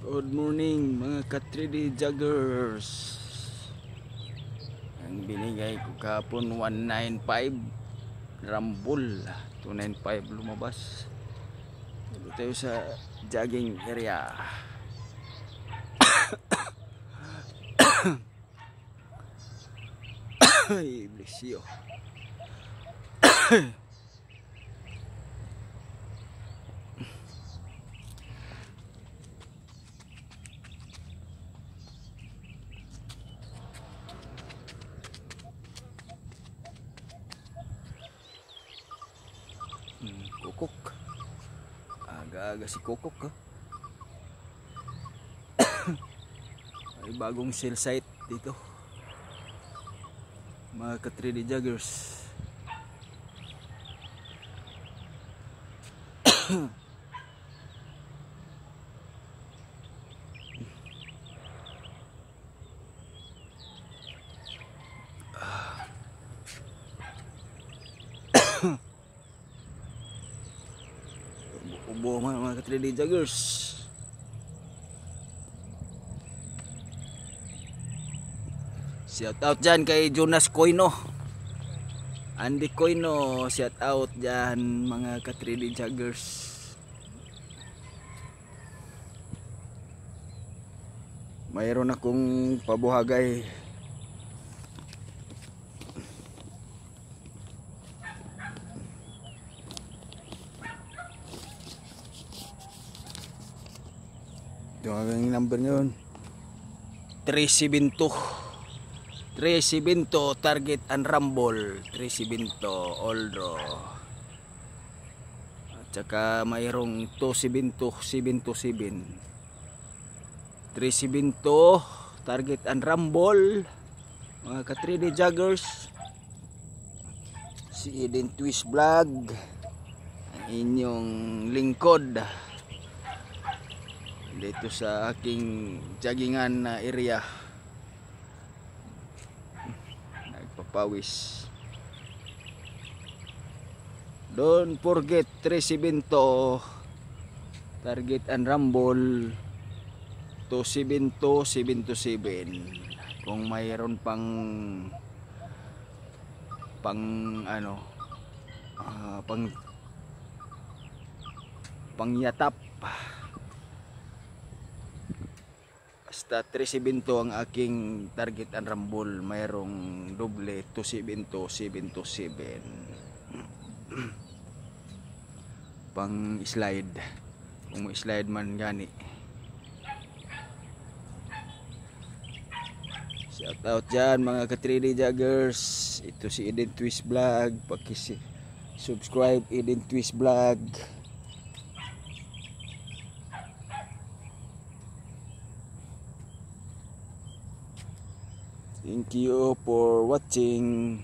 Good morning mga ka-3D joggers. Ang binigay ko kahapon 195 Rumble, 295 lumabas. Dito tayo sa jogging area. Ay, bless you. Kukuk. Aga-aga si Kukuk, ha? May bagong sale site dito. Mga ka-3D joggers. Ubo mga ka-3D joggers. Shout out dyan kay Jonas Coino, Andy Coino. Shout out dyan mga ka-3D joggers. Mayroon akong pabuhagay. Ito ang number nyon, 372 target and rumble, 372 Oldro. At saka mayroong 272 727 372 target and rumble mga ka-3D joggers. Si Eden Twist Vlog ang inyong lingkod dito sa aking joggingan na area. Nagpapawis. Don't forget 372 target and rumble, 272 727. Kung mayroon pang pangyatap, basta 372 ang aking target and rumble. Mayroong doble 272 727 pang slide, kung may slide man gani. Shout out dyan mga ka-3D joggers. Ito si Eden Twist Vlog. Subscribe Eden Twist Vlog. Thank you for watching.